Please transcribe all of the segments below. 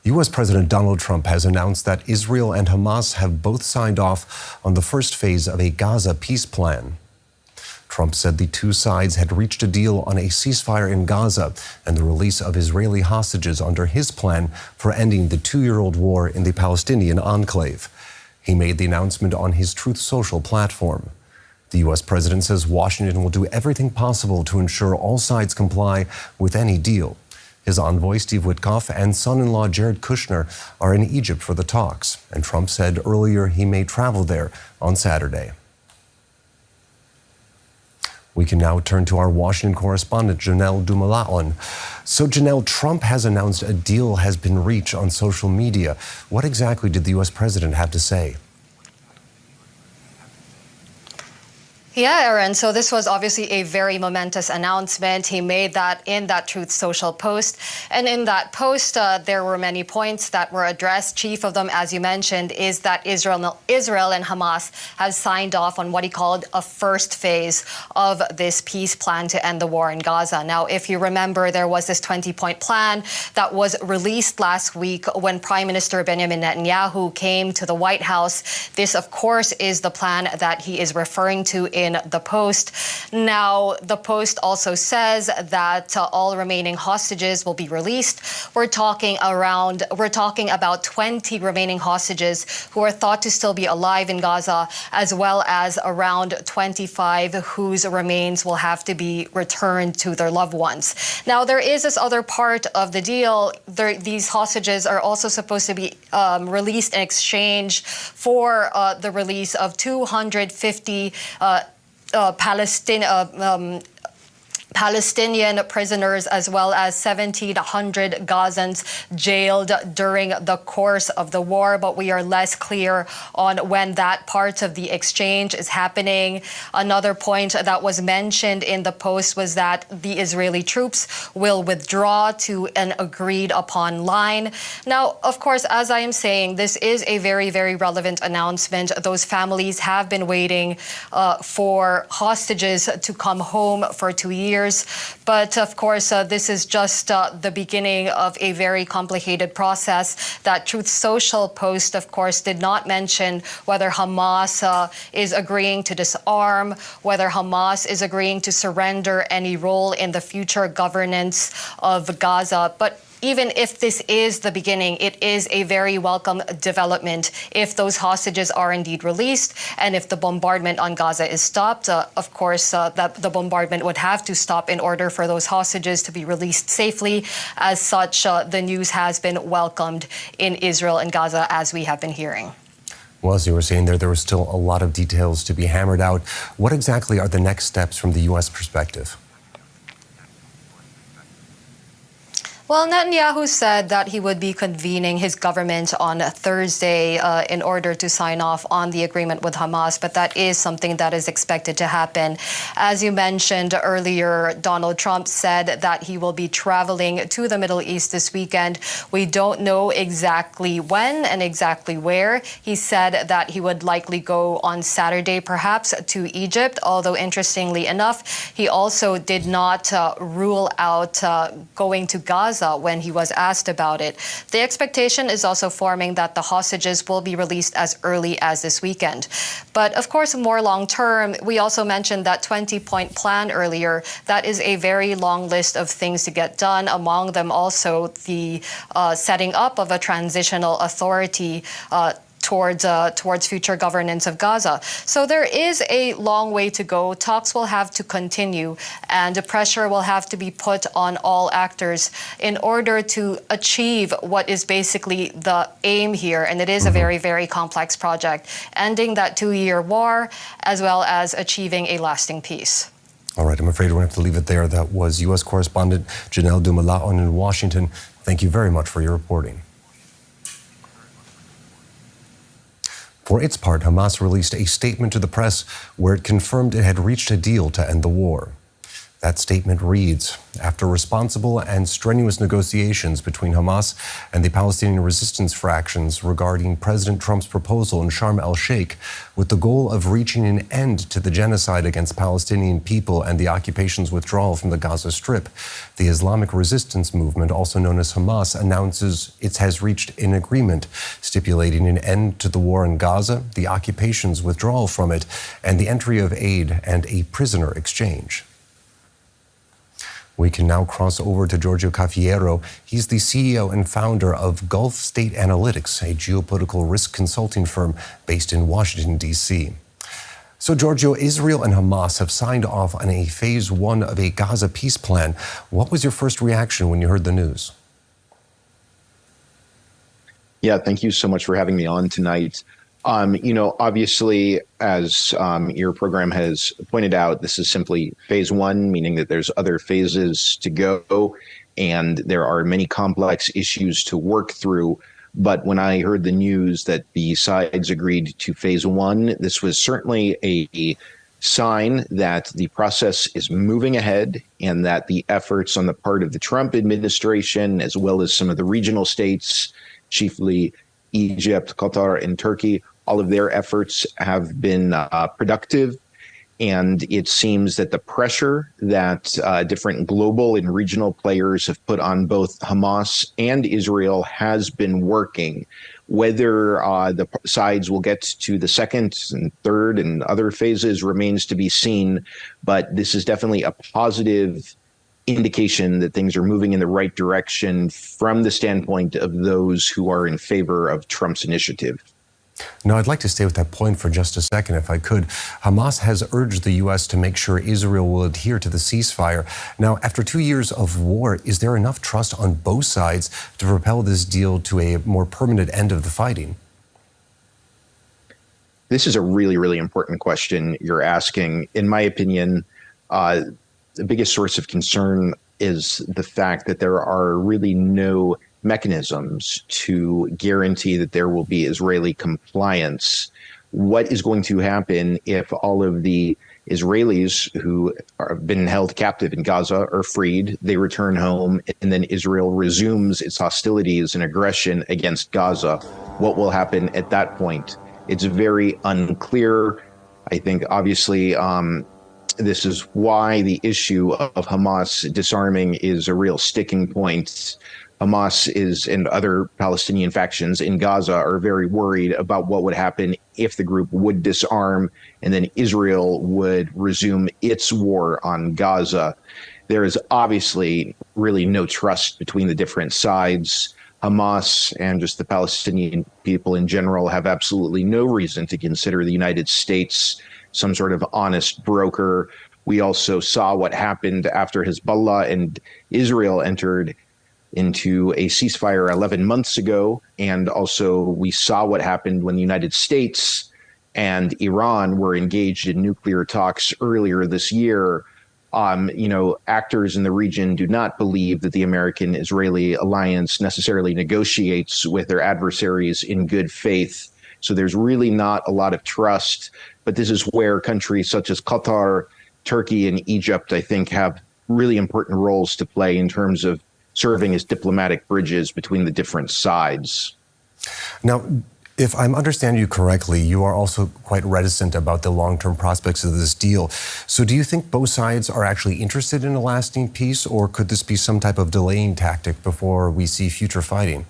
U.S. President Donald Trump has announced that Israel and Hamas have both signed off on the first phase of a Gaza peace plan. Trump said the two sides had reached a deal on a ceasefire in Gaza and the release of Israeli hostages under his plan for ending the two-year-old war in the Palestinian enclave. He made the announcement on his Truth Social platform. The U.S. president says Washington will do everything possible to ensure all sides comply with any deal. His envoy, Steve Witkoff, and son-in-law Jared Kushner are in Egypt for the talks, and Trump said earlier he may travel there on Saturday. We can now turn to our Washington correspondent, Janelle Dumalaon. So, Janelle, Trump has announced a deal has been reached on social media. What exactly did the U.S. president have to say? Yeah, Aaron. So this was obviously a very momentous announcement. He made that in that Truth Social post. And in that post, there were many points that were addressed. Chief of them, as you mentioned, is that Israel and Hamas have signed off on what he called a first phase of this peace plan to end the war in Gaza. Now, if you remember, there was this 20-point plan that was released last week when Prime Minister Benjamin Netanyahu came to the White House. This, of course, is the plan that he is referring to in the post. Now, the post also says that all remaining hostages will be released. We're talking about 20 remaining hostages who are thought to still be alive in Gaza, as well as around 25 whose remains will have to be returned to their loved ones. Now, there is this other part of the deal. These hostages are also supposed to be released in exchange for the release of 250 Palestinian prisoners, as well as 70 to 100 Gazans jailed during the course of the war, but we are less clear on when that part of the exchange is happening. Another point that was mentioned in the post was that the Israeli troops will withdraw to an agreed upon line. Now, of course, as I am saying, this is a very, very relevant announcement. Those families have been waiting for hostages to come home for 2 years. But of course, this is just the beginning of a very complicated process. That Truth Social post, of course, did not mention whether Hamas is agreeing to disarm, whether Hamas is agreeing to surrender any role in the future governance of Gaza. But even if this is the beginning, it is a very welcome development if those hostages are indeed released and if the bombardment on Gaza is stopped. Of course, the bombardment would have to stop in order for those hostages to be released safely. As such, the news has been welcomed in Israel and Gaza, as we have been hearing. Well, as you were saying there were still a lot of details to be hammered out. What exactly are the next steps from the U.S. perspective? Well, Netanyahu said that he would be convening his government on Thursday in order to sign off on the agreement with Hamas, but that is something that is expected to happen. As you mentioned earlier, Donald Trump said that he will be traveling to the Middle East this weekend. We don't know exactly when and exactly where. He said that he would likely go on Saturday, perhaps, to Egypt, although interestingly enough, he also did not rule out going to Gaza when he was asked about it. The expectation is also forming that the hostages will be released as early as this weekend. But of course, more long term, we also mentioned that 20-point plan earlier. That is a very long list of things to get done, among them also the setting up of a transitional authority towards future governance of Gaza. So there is a long way to go. Talks will have to continue, and pressure will have to be put on all actors in order to achieve what is basically the aim here. And it is a very, very complex project, ending that 2-year war, as well as achieving a lasting peace. All right, I'm afraid we're going to have to leave it there. That was U.S. correspondent Janelle Dumalaon in Washington. Thank you very much for your reporting. For its part, Hamas released a statement to the press where it confirmed it had reached a deal to end the war. That statement reads, after responsible and strenuous negotiations between Hamas and the Palestinian resistance fractions regarding President Trump's proposal in Sharm el-Sheikh, with the goal of reaching an end to the genocide against Palestinian people and the occupation's withdrawal from the Gaza Strip, the Islamic Resistance Movement, also known as Hamas, announces it has reached an agreement stipulating an end to the war in Gaza, the occupation's withdrawal from it, and the entry of aid and a prisoner exchange. We can now cross over to Giorgio Cafiero. He's the CEO and founder of Gulf State Analytics, a geopolitical risk consulting firm based in Washington, D.C. So, Giorgio, Israel and Hamas have signed off on a phase one of a Gaza peace plan. What was your first reaction when you heard the news? Yeah, thank you so much for having me on tonight. Obviously, as your program has pointed out, this is simply phase one, meaning that there's other phases to go, and there are many complex issues to work through. But when I heard the news that the sides agreed to phase one, this was certainly a sign that the process is moving ahead and that the efforts on the part of the Trump administration, as well as some of the regional states, chiefly Egypt, Qatar, and Turkey, all of their efforts have been productive. And it seems that the pressure that different global and regional players have put on both Hamas and Israel has been working. Whether the sides will get to the second and third and other phases remains to be seen. But this is definitely a positive indication that things are moving in the right direction from the standpoint of those who are in favor of Trump's initiative. Now, I'd like to stay with that point for just a second, if I could. Hamas has urged the U.S. to make sure Israel will adhere to the ceasefire. Now, after 2 years of war, is there enough trust on both sides to propel this deal to a more permanent end of the fighting? This is a really, really important question you're asking. In my opinion, the biggest source of concern is the fact that there are really no mechanisms to guarantee that there will be Israeli compliance. What is going to happen if all of the Israelis who have been held captive in Gaza are freed, they return home, and then Israel resumes its hostilities and aggression against Gaza? What will happen at that point? It's very unclear. I think, obviously, this is why the issue of Hamas disarming is a real sticking point. Hamas and other Palestinian factions in Gaza are very worried about what would happen if the group would disarm and then Israel would resume its war on Gaza. There is obviously really no trust between the different sides. Hamas and just the Palestinian people in general have absolutely no reason to consider the United States some sort of honest broker. We also saw what happened after Hezbollah and Israel entered into a ceasefire 11 months ago. And also we saw what happened when the United States and Iran were engaged in nuclear talks earlier this year. Actors in the region do not believe that the American-Israeli alliance necessarily negotiates with their adversaries in good faith. So there's really not a lot of trust. But this is where countries such as Qatar, Turkey, and Egypt, I think, have really important roles to play in terms of serving as diplomatic bridges between the different sides. Now, if I'm understanding you correctly, you are also quite reticent about the long-term prospects of this deal. So do you think both sides are actually interested in a lasting peace, or could this be some type of delaying tactic before we see future fighting?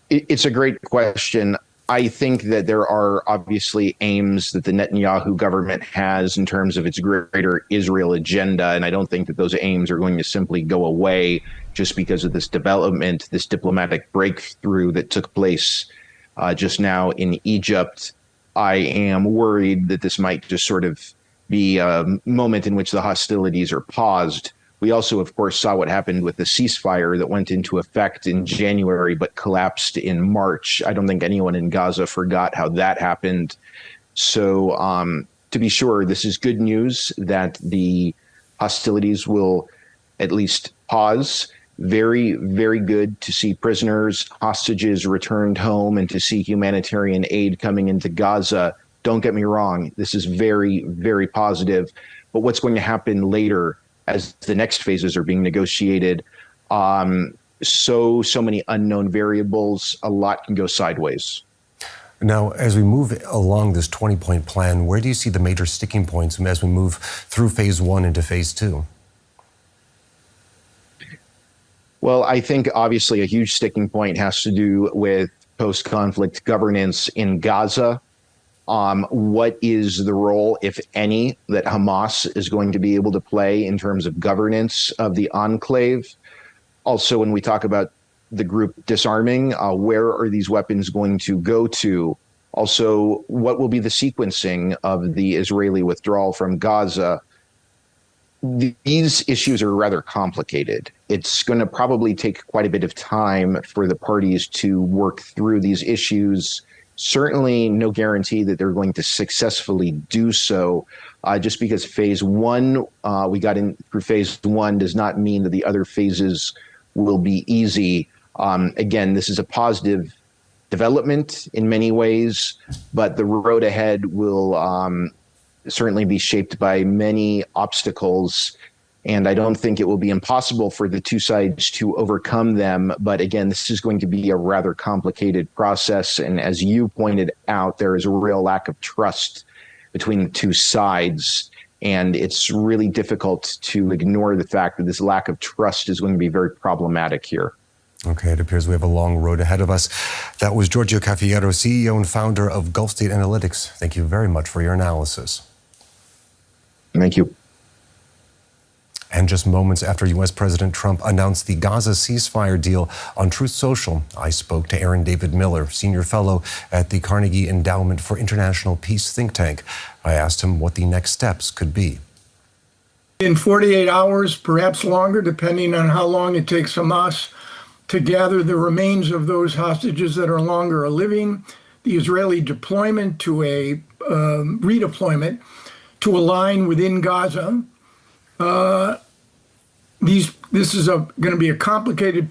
It's a great question. I think that there are obviously aims that the Netanyahu government has in terms of its greater Israel agenda, and I don't think that those aims are going to simply go away just because of this development, this diplomatic breakthrough that took place just now in Egypt. I am worried that this might just sort of be a moment in which the hostilities are paused. We also, of course, saw what happened with the ceasefire that went into effect in January but collapsed in March. I don't think anyone in Gaza forgot how that happened. So to be sure, this is good news that the hostilities will at least pause. Very, very good to see prisoners, hostages returned home and to see humanitarian aid coming into Gaza. Don't get me wrong, this is very, very positive. but what's going to happen later as the next phases are being negotiated. So many unknown variables, a lot can go sideways. Now, as we move along this 20-point plan, where do you see the major sticking points as we move through phase one into phase two? Well, I think obviously a huge sticking point has to do with post-conflict governance in Gaza. What is the role, if any, that Hamas is going to be able to play in terms of governance of the enclave? Also, when we talk about the group disarming, where are these weapons going to go to? Also, what will be the sequencing of the Israeli withdrawal from Gaza? These issues are rather complicated. It's going to probably take quite a bit of time for the parties to work through these issues. Certainly no guarantee that they're going to successfully do so. Just because phase one, we got in through phase one does not mean that the other phases will be easy. Again, this is a positive development in many ways, but the road ahead will certainly be shaped by many obstacles. And I don't think it will be impossible for the two sides to overcome them. But again, this is going to be a rather complicated process. And as you pointed out, there is a real lack of trust between the two sides. And it's really difficult to ignore the fact that this lack of trust is going to be very problematic here. Okay, it appears we have a long road ahead of us. That was Giorgio Cafiero, CEO and founder of Gulf State Analytics. Thank you very much for your analysis. Thank you. And just moments after U.S. President Trump announced the Gaza ceasefire deal on Truth Social, I spoke to Aaron David Miller, senior fellow at the Carnegie Endowment for International Peace think tank. I asked him what the next steps could be. In 48 hours, perhaps longer, depending on how long it takes Hamas to gather the remains of those hostages that are longer living, the Israeli deployment to a redeployment to a line within Gaza. This is going to be a complicated